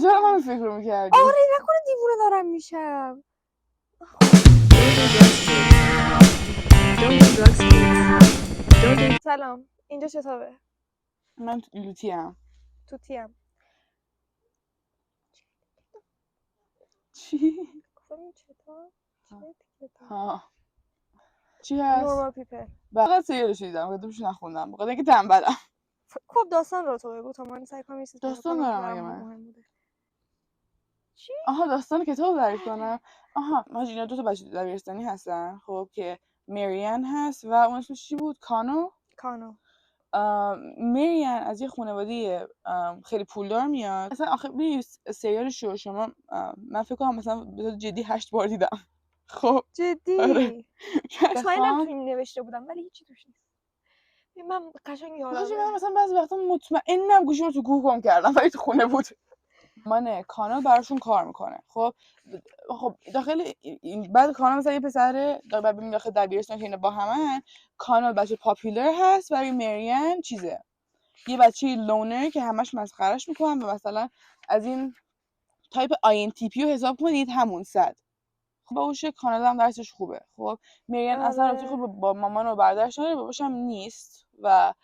چرا من فکر رو میکردی؟ آره نکنه دیوونه دارم میشم. سلام، اینجا چطوره؟ من لوتیم. توتیم. چی؟ گفتم چطور؟ ها چی هست؟ نورمال پیپل. فقط سیرش دیدم کدومش نخوندم بخاطر اینکه تنبلم. خب داستان رو تو بگو تا من سعی کنم یه چیزی پیدا داستان کنم که دارم برام اگه من. مهم بوده. چی؟ آها داستان کتاب تعریف کنم. آها ماجی اینا 2 تا بچه دبیرستانی هستن خب که مریان هست و اون اسمش چی بود؟ کانو. مریان از یه خانواده خیلی پولدار میاد. مثلا آخه ببین سریالش رو شما من فکر کنم مثلا به طور جدی 8 بار دیدم. خب جدی؟ آره مطمئنم تو این نوشته بودم ولی هیچی توش نیست. من قشنگ حاجی یادمه. من مثلا بعضی وقتا مطمئنم گوشی رو تو گوش گم کردم ولی تو خونه بود. مامان کانال براشون کار میکنه. خب داخل بعد کانال مثلا یه پسر داخل دبیرستان که اینا با همن. کانال بچه پاپولر هست ولی مریان چیزه یه بچه لونر که همش مسخرش میکنن و مثلا از این تایپ INTP رو حساب کنید همون صد. خب باوش کانال هم درسش خوبه. خب مریان اصلا رابطه خوب با مامان و برادرش نداره، باباش هم نیست و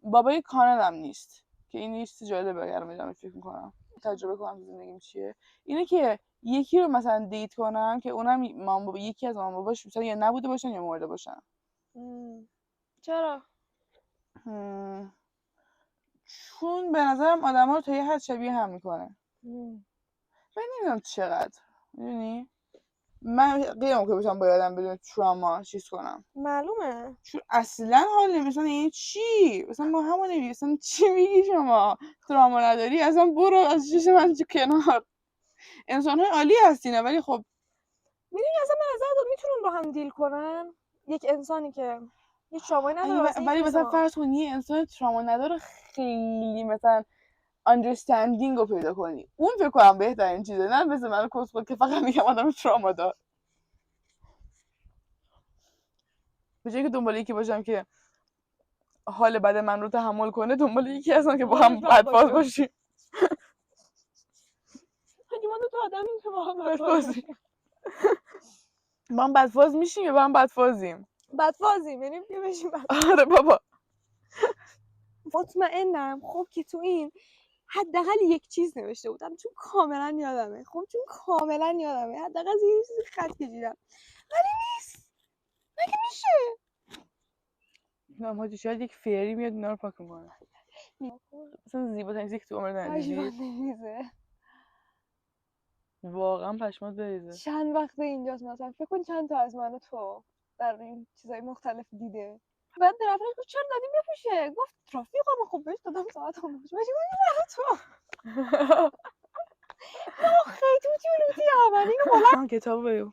بابای کانال هم نیست که این نیست جالبه اگر میدونم فکر میکنم تجربه کنم زندگیم چیه اینه که یکی رو مثلا دیت کنم که اونم مام بابا یکی از مام باباش مثلا یا نبوده باشن یا مرده باشن. چرا؟ چون به نظرم آدم ها رو تا یه حد شبیه هم میکنه. من نمیدونم چقدر میدونی من غیر ممکنه باشم با آدم بدون تراما چیز کنم. معلومه چون اصلا حال نمی‌کنم. این چی مثلا ما همون مثلا چی میگی شما تراما نداری اصلا برو از چش من چه کنار. انسان های عالی هستینه ولی خب میدونی اصلا من نظر میتونن با هم دیل کنن. یک انسانی که هیچ ترامایی نداره واسه ولی مثلا فرض کن یه انسان تراما نداره خیلی مثلا understanding رو پیدا کنی اون فکر کنم بهترین چیزه نه مثل من کس که فقط میگم آدم تراما دار. به جای که دنبال یکی باشم که حال بد من رو تحمل کنه دنبال یکی هستم که با هم بدفاز باشیم. اگه ما دو تا آدمیم که با هم بدفاز باشیم با هم بدفاز میشیم یا با هم بدفازیم. بدفازیم یعنی بیا بشیم آره بابا مطمئنم. خب که تو این حداقل یک چیز نوشته بودم چون کاملا یادمه. حداقل یه چیزی خط کشیدم ولی نیست. مگه میشه؟ نه ماجی شاید یک فیری میاد اینا رو پاک میکنه. مثلا زیباترین چیزی که تو عمرت ندیدی. واقعا پشمات بریزه. چند وقته اینجاست مثلا فکر کن چند تا از من و تو در این چیزای مختلف دیده. بعد رفتش گفت چرا دادی بپوشه؟ گفت رفیقم. خب بهش دادم ساعتم بپوش. بهش گفت تو خیلی لوتی همه من کتاب بگو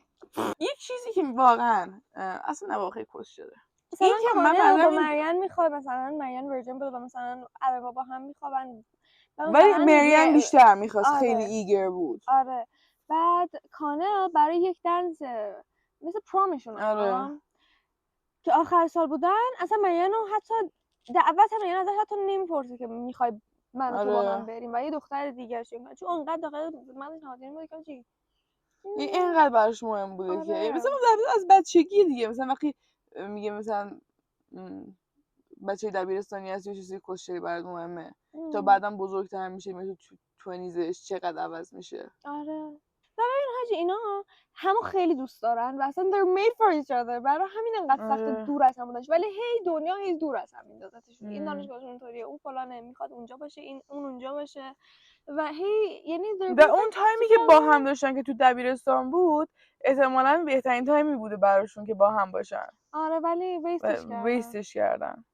یک چیزی که واقعا اصلا نواخه کس شده این که کانه من با مریان میخواد مثلا مریان ورژن بده و مثلا علی بابا هم میخوابن ولی مریان بیشتر میخواست. آره. خیلی ایگر بود. آره بعد کانه برای یک دنس مثل پرومشون آره. که آخر سال بودن اصلا مریانو حتی دعوت مریان ازش حتی نمیپرسه که میخوای من و تو با هم بریم و یه دختر دیگه شون چون اونقدر داخل من حاضرین بود که چی اینقدر براش مهم بوده که مثلا از بچگی دیگه مثلا وقتی میگه مثلا بچه دبیرستانی هست یه چیزی کششری برات مهمه تا بعدم بزرگتر میشه مثل توانیزش چقدر عوض میشه. آره ببین حاجی اینا همو خیلی دوست دارن و اصلا they're made for each other. برای همین انقدر سخت دور از هم بودنش ولی هی دنیا هی دور از هم میندازتشون. این دانشگاهشون اینطوریه اون فلانه میخواد اونجا باشه این اون اونجا باشه و هی یعنی در اون تایمی که با هم داشتن که تو دبیرستان بود احتمالاً بهترین تایمی بوده براشون که با هم باشن. آره ولی ویستش کردن.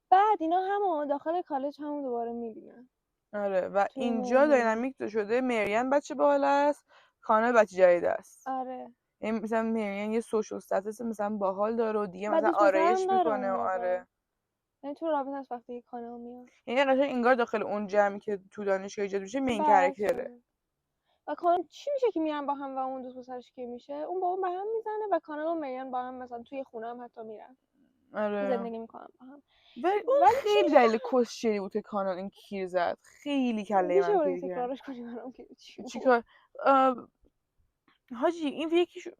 بعد اینا همو داخل کالج همون دوباره میبینن. آره و اینجا داینامیک شده مریان بچه باحال است کانال بچه جدید است. آره این مثلا مریان یه سوشال استاتس مثلا باحال داره و دیگه مثلا آرایش میکنه و آره یعنی تو رابطه هست وقتی کانال میاد یعنی قشنگ انگار داخل اون جمعی که تو دانشگاه ایجاد میشه مین کاراکتره. و کانال چی میشه که میرن با هم و اون دوست پسرش که میشه اون با اون به هم میزنه و کانال و مریان با هم مثلا توی خونه هم حتی میرن. زندگی میکنن با هم. ولی اون خیلی دلیل کسشری بود که کانال این کیر زد. خیلی کله من کیر کرد. تکرارش کنیم برام که چیکار حاجی این یکی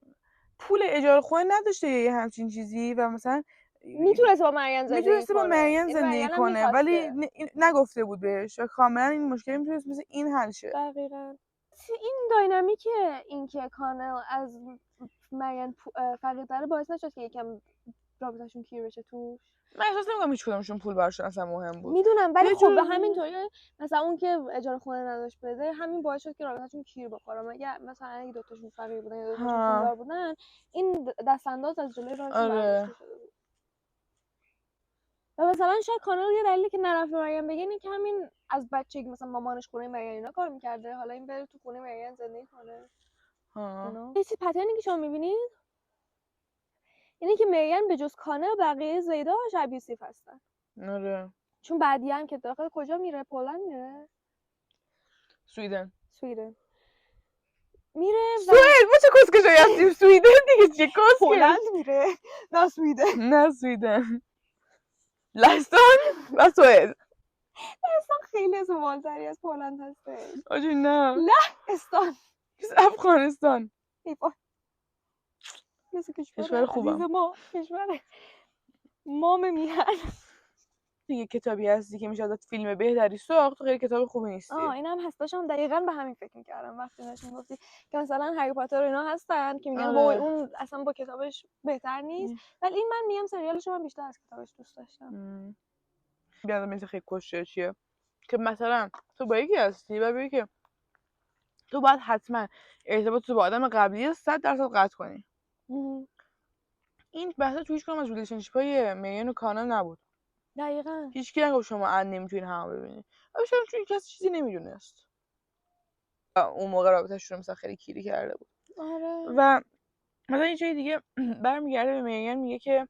پول اجاره خونه نداشته یه همچین چیزی و مثلا میتونسته با مریم زندگی کنه ولی نگفته بود بهش و کاملا این مشکل میتونست مثل این حل شه. دقیقاً این داینامیک این که کانال از مریم فقیرتره باعث نشد که یکم رابطه‌شون کیر بشه توش. من احساس نمی‌کنم هیچ کدومشون پول براشون اصلا مهم بود. میدونم ولی خب به همین طوری مثلا اون که اجاره خونه نداشت بده همین باعث شد که رابطه‌شون کیر بخوره. مگه مثلا اگه دوتاشون فقیر بودن یا دوتاشون پولدار بودن این دستانداز از جلوی راهشون برداشته شده بود. و مثلا شاید کانال یه دلیلی که نرفت مریم بگه اینه که همین از بچگی مثلا مامانش خونه مریم اینا کار می‌کرده، حالا این بره تو خونه مریم زندگی کنه. یه چیز پترنی که شما می‌بینید اینه که مریم به جز کانال بقیه زیداش ابیوسیو هستن. آره. چون بعدی هم که داخل کجا میره؟ پولند میره؟ سویدن میره سوئد. ما چه کسکشایی هستیم. سویدن دیگه چه کسکش. پولند میره نه سویدن لهستان و سوئد. لهستان خیلی اسم بالتری از پولند هستش. آجی نه لهستان افغانستان مثل کشور خوبم. عزیز ما کشور مام میهن. دیگه کتابی هستی که میشه ازت فیلم بهتری ساخت خیلی کتاب خوبی نیستی. اینم هست. داشتم دقیقاً به همین فکر می‌کردم وقتی داشتم گفتی که مثلا هری پاتر اینا هستن که میگن وای اون اصلا با کتابش بهتر نیست ولی این من میگم سریالش من بیشتر از کتابش دوست داشتم. بیادم مثل خیلی کشه چیه که مثلا تو با یکی هستی و بگی که تو باید حتما ارتباط تو با آدم قبلی 100% قطع کنی. این بحثا تو هیچ کدوم از ریلیشنشیپ‌های میان و کانال نبود. دقیقاً هیچکی نگفت شما نمیتونین هم ببینید. شاید چون کسی چیزی نمیدونست. اون موقع رابطه‌شون رو مثلا خیلی کیری کرده بود. آره. و مثلا یه چیز دیگه برمیگرده به میگن میگه که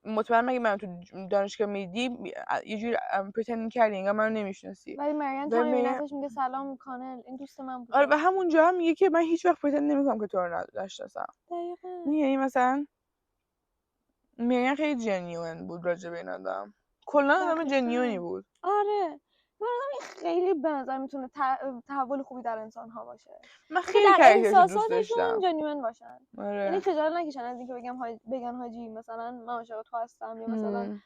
مطمئن مگه من تو دانشگاه میدی یه جوری پرتند کردی انگار منو نمیشناسی ولی مریم تا میبینتش میگه سلام کانل این دوست من بود. آره و همونجا هم میگه که من هیچ وقت پرتند نمیکنم که تو رو نشناسم. دقیقاً یعنی مثلا میگن خیلی جنیون بود راجع به این آدم. کلا آدم جنیونی بود. آره من خیلی به نظر میتونه تحول خوبی در انسان ها باشه. من خیلی کاراکترش دوست داشتم. جنیون باشن. آره. یعنی خجالت نکشن از اینکه بگن حاجی مثلا من عاشق تو هستم یا مثلا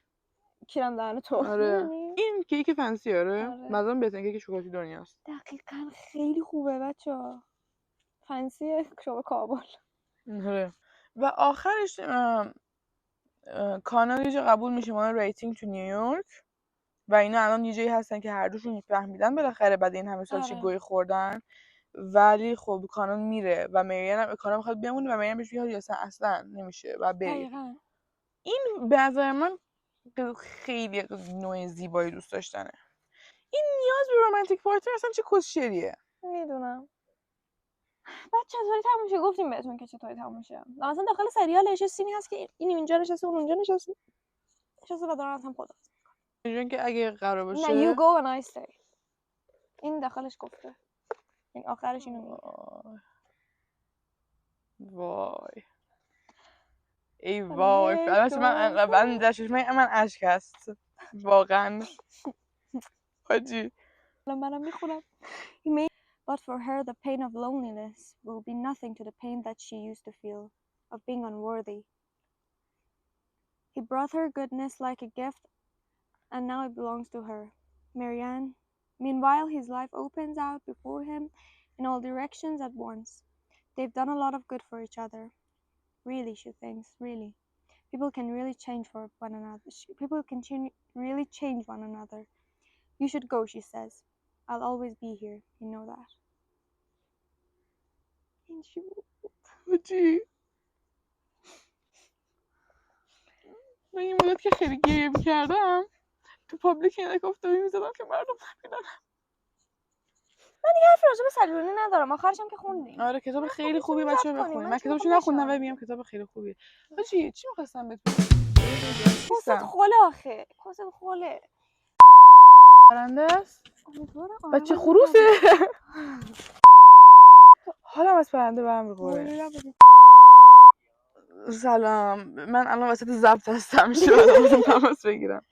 کیرم دهن تو. آره. این کیک فنسی مثلا بهترین کیک شکلاتی دنیاست. دقیقاً خیلی خوبه بچه‌ها. فنسی شما کابل. آره. و آخرش کانال یه قبول میشه ما ریتینگ تو نیویورک و اینا الان یه جایی هستن که هر دوشون فهمیدن بالاخره بعد این همه سال چه گوی خوردن ولی خب کانال میره و مریم هم کانال میخواد بمونه و مریم بهش میگه اصلا نمیشه و بری. این به نظر من خیلی نوع زیبایی دوست داشتنه. این نیاز به رومانتیک پارتنر اصلا چه کسشریه. میدونم بعد چطوری تموم میشه گفتیم بهتون که چطوری تموم میشه. مثلا داخل سریال چه سینی هست که این اینجا نشسته اون اونجا نشسته و دارن هم خدا میگن که اگه قرار باشه نه you go and I stay این داخلش گفته این آخرش اینو میگه. وای ای وای فعلا من در چشمه من اشک هست واقعا حاجی. منم میخونم. But for her the pain of loneliness will be nothing to the pain that she used to feel of being unworthy. He brought her goodness like a gift and now it belongs to her, Marianne. Meanwhile his life opens out before him in all directions at once. They've done a lot of good for each other. Really, she thinks, really. People can really change for one another. People can really change one another. You should go, she says. I'll always be here. You know that. این چی بود؟ چی؟ من این مدت که خیلی گریه می‌کردم تو پابلیک اینه گفتگو می‌زدم که مردم نبینن. من دیگه حرفی راجع به سلیمانی ندارم. آخرش هم که خوندیم. آره کتاب خیلی خوبی بچه‌ها بخونید. من کتابشو نخوندم ولی میگم کتاب خیلی خوبیه. حاجی چی می‌خواستم بهت بگم؟ کوست خوله آخه. کوست خوله. پرنده است؟ بچه خروسه. حالا از پرنده برم می‌خوره. سلام، من الان وسط ضبط هستم، میشه بعد ازم تماس بگیرم؟